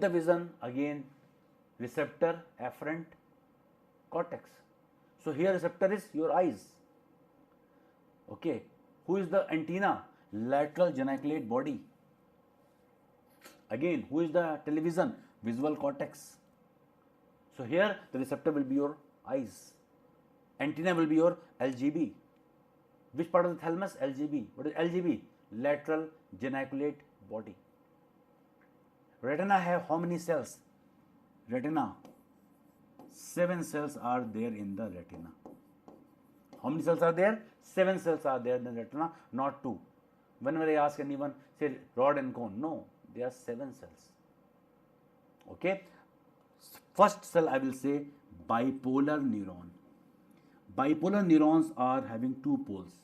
the vision, again receptor, afferent cortex. So here receptor is your eyes. Okay, who is the antenna? Lateral geniculate body. Again, who is the television? Visual cortex. So here the receptor will be your eyes. Antenna will be your LGB. Which part of the thalamus? LGB. What is LGB? Lateral geniculate body. Retina have how many cells? Retina. 7 cells are there in the retina. How many cells are there? 7 cells are there in the retina, not 2. Whenever I ask anyone, say rod and cone. No, there are 7 cells. Okay. First cell I will say bipolar neuron. Bipolar neurons are having 2 poles.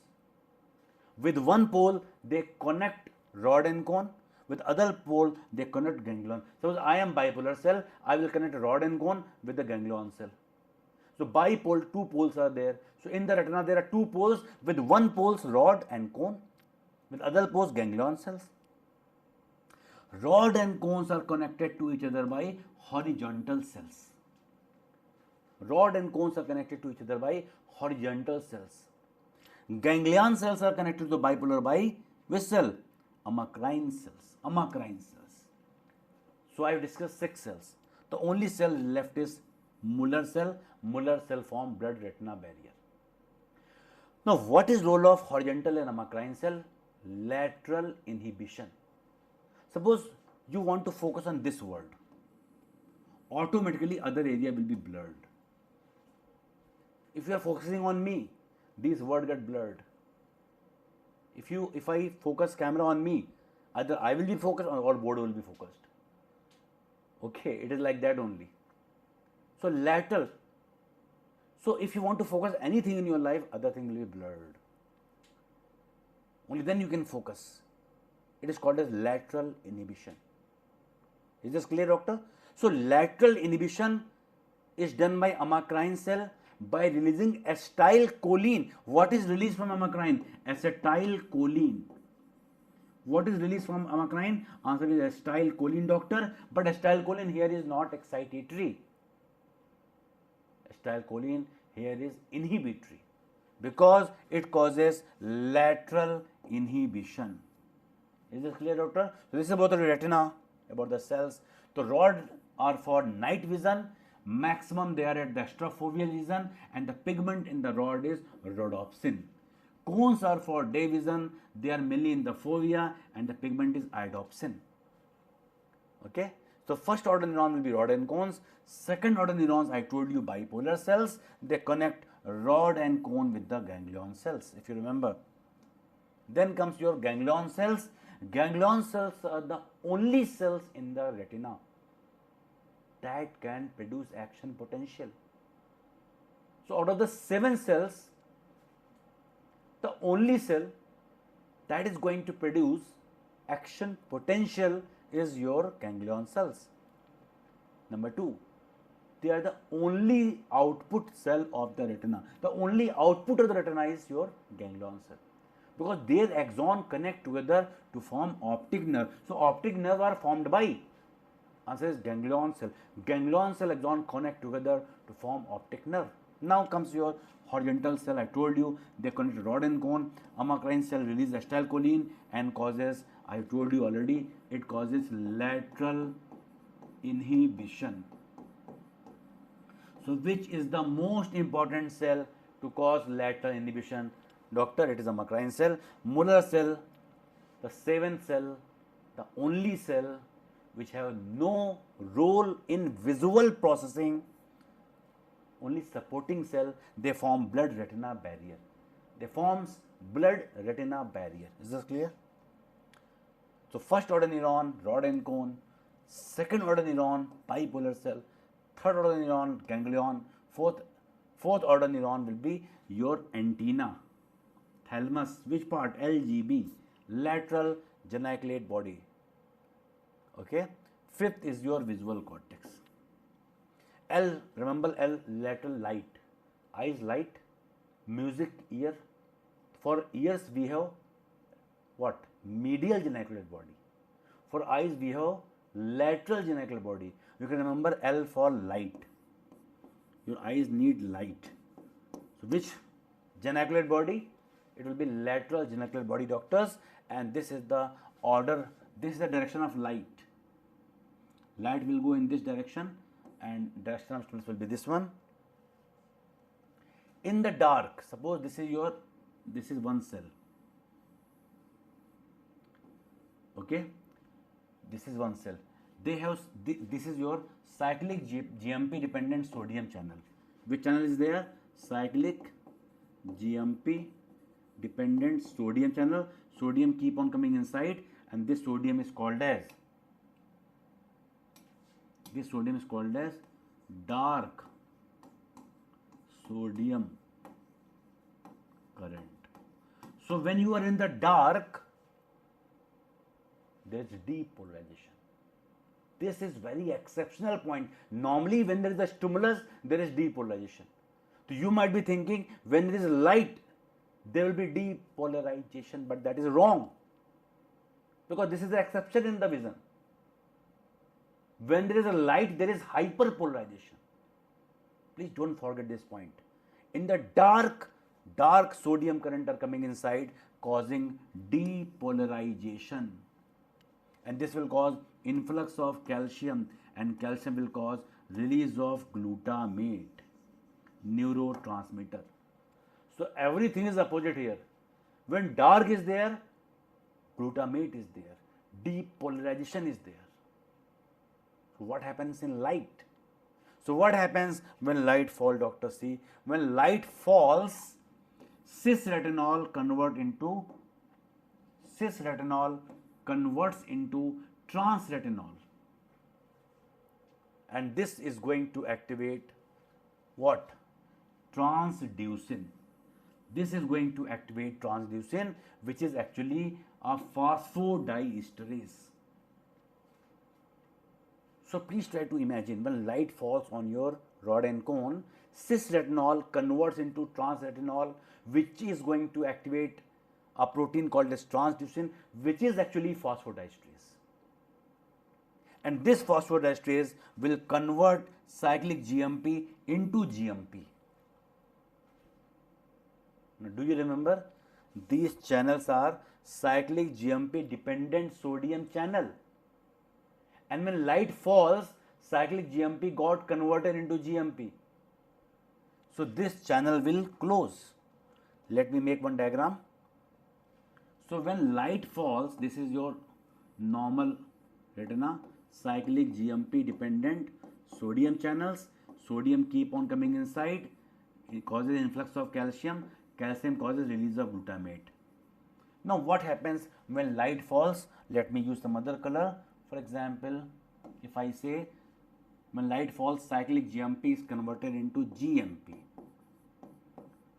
With one pole they connect rod and cone. With other pole they connect ganglion. Suppose I am bipolar cell, I will connect rod and cone with the ganglion cell. So bipole, 2 poles are there. So in the retina there are 2 poles, with one poles rod and cone, with other poles ganglion cells. Rod and cones are connected to each other by horizontal cells. Rod and cones are connected to each other by horizontal cells. Ganglion cells are connected to the bipolar by which cell? Amacrine cells. Amacrine cells. So I have discussed 6 cells. The only cell left is Muller cell. Muller cell form blood retina barrier. Now what is role of horizontal and amacrine cell? Lateral inhibition. Suppose you want to focus on this word. Automatically other area will be blurred. If you are focusing on me, these words get blurred. If I focus camera on me, either I will be focused or board will be focused. Okay, it is like that only. So lateral. So if you want to focus anything in your life, other thing will be blurred. Only then you can focus. It is called as lateral inhibition. Is this clear, doctor? So lateral inhibition is done by amacrine cell by releasing acetylcholine. What is released from amacrine? Acetylcholine. What is released from amacrine? Answer is acetylcholine, doctor. But acetylcholine here is not excitatory. Acetylcholine here is inhibitory because it causes lateral inhibition. Is this clear, doctor? So this is about the retina, about the cells. The rod are for night vision. Maximum they are at the extrafoveal region, and the pigment in the rod is rhodopsin. Cones are for day vision. They are mainly in the fovea, and the pigment is iodopsin. Okay. So first order neuron will be rod and cones. Second order neurons, I told you, bipolar cells. They connect rod and cone with the ganglion cells, if you remember. Then comes your ganglion cells. Ganglion cells are the only cells in the retina that can produce action potential. So out of the 7 cells, the only cell that is going to produce action potential is your ganglion cells. Number 2, they are the only output cell of the retina. The only output of the retina is your ganglion cell, because their axon connect together to form optic nerve. So optic nerve are formed by, answer is ganglion cell. Ganglion cell axon connect together to form optic nerve. Now comes your horizontal cell. I told you they connect rod and cone. Amacrine cell release acetylcholine and causes, I told you already, it causes lateral inhibition. So which is the most important cell to cause lateral inhibition? Doctor, it is amacrine cell. Muller cell, the 7th cell, the only cell which have no role in visual processing, only supporting cell. They form blood retina barrier. They forms blood retina barrier. Is this clear? So first order neuron, rod and cone. Second order neuron, bipolar cell. Third order neuron, ganglion. Fourth order neuron will be your antenna. Thalamus, which part? LGB, lateral geniculate body. Okay. Fifth is your visual cortex. L, remember L, lateral light. Eyes light, music ear. For ears we have what? Medial geniculate body. For eyes we have lateral geniculate body. You can remember L for light. Your eyes need light. So which geniculate body? It will be lateral geniculate body, doctors, and this is the order, this is the direction of light. Light will go in this direction and direction of stimulus will be this one. In the dark, suppose this is one cell. Okay, this is one cell. This is your cyclic GMP dependent sodium channel. Which channel is there? Cyclic GMP dependent sodium channel. Sodium keep on coming inside, and this sodium is called as dark sodium current. So when you are in the dark, there is depolarization. This is very exceptional point. Normally when there is a stimulus, there is depolarization. So you might be thinking when there is light, there will be depolarization, but that is wrong, because this is the exception in the vision. When there is a light, there is hyperpolarization. Please don't forget this point. In the dark sodium current are coming inside, causing depolarization, and this will cause influx of calcium, and calcium will cause release of glutamate, neurotransmitter. So everything is opposite here. When dark is there, glutamate is there, depolarization is there. So what happens in light? So what happens when light falls, Dr. C? When light falls, cisretinol converts into transretinol, and this is going to activate what? Transducin. This is going to activate transducin, which is actually a phosphodiesterase. So please try to imagine when light falls on your rod and cone, cisretinol converts into transretinol, which is going to activate a protein called as transducin, which is actually phosphodiesterase. And this phosphodiesterase will convert cyclic GMP into GMP. Now, do you remember? These channels are cyclic GMP dependent sodium channel. And when light falls, cyclic GMP got converted into GMP. So this channel will close. Let me make one diagram. So when light falls, this is your normal retina, cyclic GMP dependent sodium channels. Sodium keep on coming inside. It causes influx of calcium. Calcium causes release of glutamate. Now what happens when light falls? Let me use some other color. For example, if I say when light falls, cyclic GMP is converted into GMP.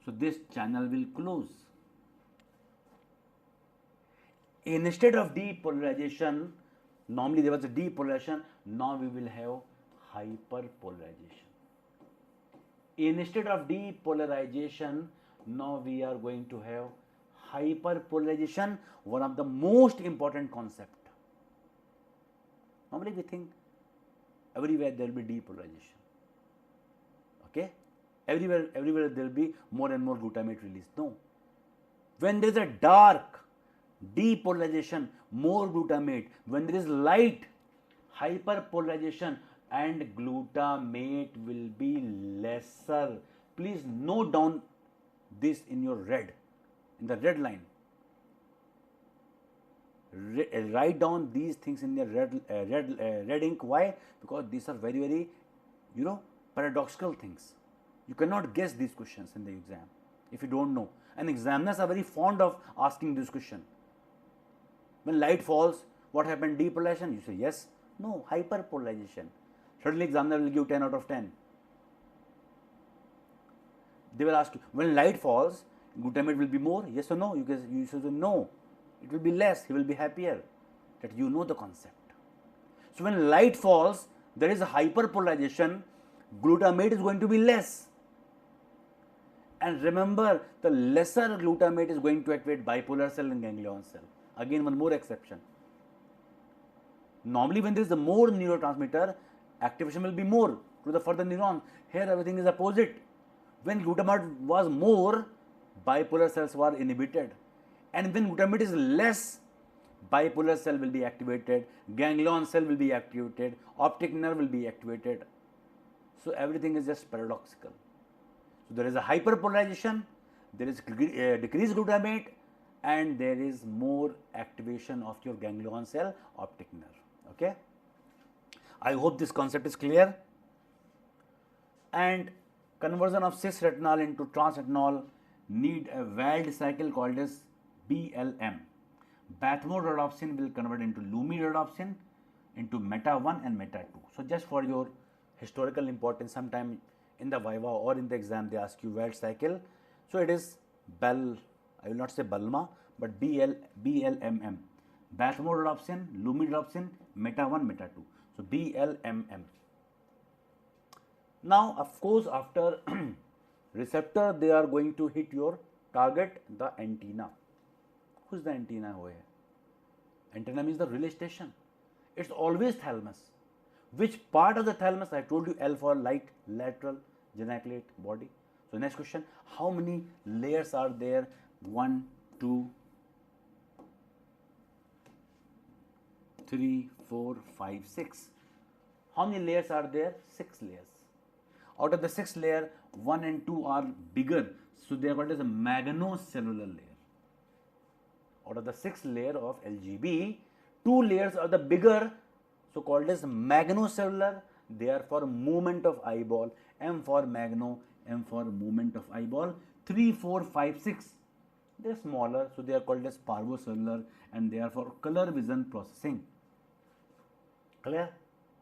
So this channel will close. Instead of depolarization, normally there was a depolarization, now we will have hyperpolarization. Instead of depolarization, now we are going to have hyperpolarization, one of the most important concept. Normally we think everywhere there will be depolarization. Okay? Everywhere there will be more and more glutamate release. No. When there is a dark, depolarization, more glutamate. When there is light, hyperpolarization, and glutamate will be lesser. Please note down this in your red, in the red line. Write down these things in the red ink. Why? Because these are very, very, paradoxical things. You cannot guess these questions in the exam if you don't know. And examiners are very fond of asking this question. When light falls, what happened? Depolarization? You say yes. No, hyperpolarization. Certainly examiner will give 10 out of 10. They will ask you, when light falls, glutamate will be more? Yes or no? You say no. It will be less. He will be happier. That you know the concept. So when light falls, there is a hyperpolarization. Glutamate is going to be less. And remember, the lesser glutamate is going to activate bipolar cell and ganglion cell. Again, one more exception. Normally when there is a more neurotransmitter, activation will be more to the further neurons. Here everything is opposite. When glutamate was more, bipolar cells were inhibited. And when glutamate is less, bipolar cell will be activated, ganglion cell will be activated, optic nerve will be activated. So everything is just paradoxical. So there is a hyperpolarization, there is decreased glutamate, and there is more activation of your ganglion cell, optic nerve. Okay. I hope this concept is clear. And conversion of cis-retinol into trans-retinol need a Wald cycle called as BLM. Bathmore rhodopsin will convert into Lumi rhodopsin into meta 1 and meta 2. So just for your historical importance, sometime in the Viva or in the exam they ask you Wald cycle. So it is I will not say Balma, but BLMM. Bathmore rhodopsin, Lumi rhodopsin, meta 1, meta 2. So BLMM. Now, of course, after receptor, they are going to hit your target, the antenna. Who's the antenna over here? Antenna means the relay station. It's always thalamus. Which part of the thalamus? I told you L for light, lateral, geniculate, body. So next question, how many layers are there? 1, 2, 3, 4, 5, 6. How many layers are there? 6 layers. Out of the 6 layer, 1 and 2 are bigger, so they are called as a magnocellular layer. Out of the 6 layer of LGB, 2 layers are the bigger, so called as magnocellular. They are for movement of eyeball. M for magno, M for movement of eyeball. 3, 4, 5, 6. They are smaller, so they are called as parvocellular, and they are for color vision processing. Clear?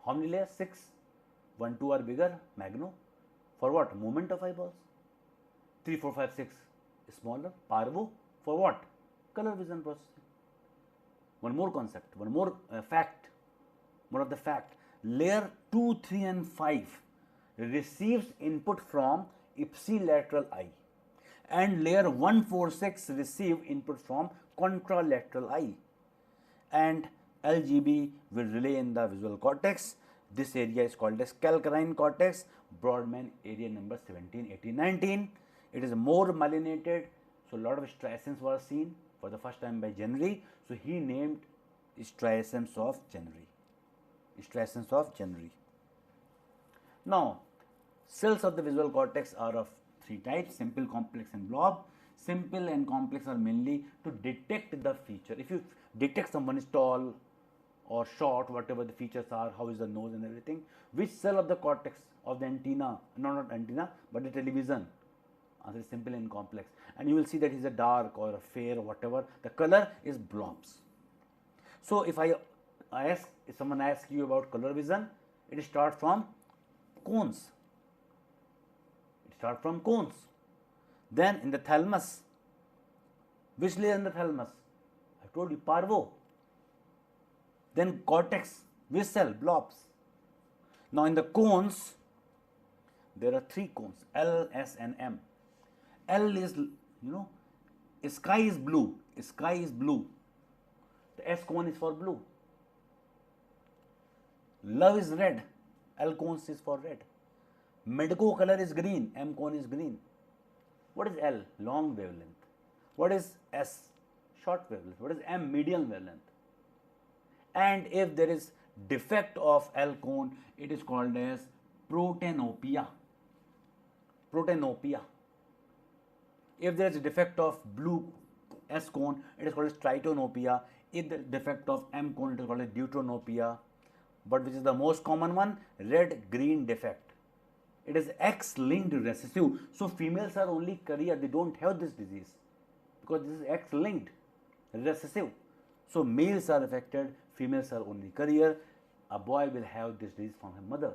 How many layers? 6. 1, 2 are bigger, magno. For what? Movement of eyeballs. 3, 4, 5, 6 smaller, parvo. For what? Color vision processing. One more concept, one more fact, more of the fact. Layer 2, 3 and 5 receives input from ipsilateral eye, and layer 1, 4, 6 receive input from contralateral eye, and LGB will relay in the visual cortex. This area is called as calcarine cortex, Brodmann area number 17, 18, 19. It is more myelinated, so a lot of striations were seen for the first time by Jennery. So he named striations of Jennery. Striations of Jennery. Now, cells of the visual cortex are of 3 types: simple, complex and blob. Simple and complex are mainly to detect the feature. If you detect someone is tall or short, whatever the features are, how is the nose and everything, which cell of the cortex of the antenna, not antenna, but the television, answer is simple and complex. And you will see that is a dark or a fair or whatever, the color is blobs. So if if someone asks you about color vision, it starts from cones. It starts from cones. Then in the thalamus, which layer in the thalamus? I told you, parvo. Then cortex, which cell? Blobs. Now in the cones, there are 3 cones, L, S and M. L is, sky is blue. Sky is blue. The S cone is for blue. Love is red. L cone is for red. Medico color is green. M cone is green. What is L? Long wavelength. What is S? Short wavelength. What is M? Medium wavelength. And if there is defect of L cone, it is called as protanopia. Protanopia. If there is a defect of blue S cone, it is called as tritonopia. If the defect of M cone, it is called as deuteranopia. But which is the most common one? Red-green defect. It is X-linked recessive. So females are only carrier, they don't have this disease because this is X-linked recessive. So males are affected, females are only carrier. A boy will have this disease from her mother.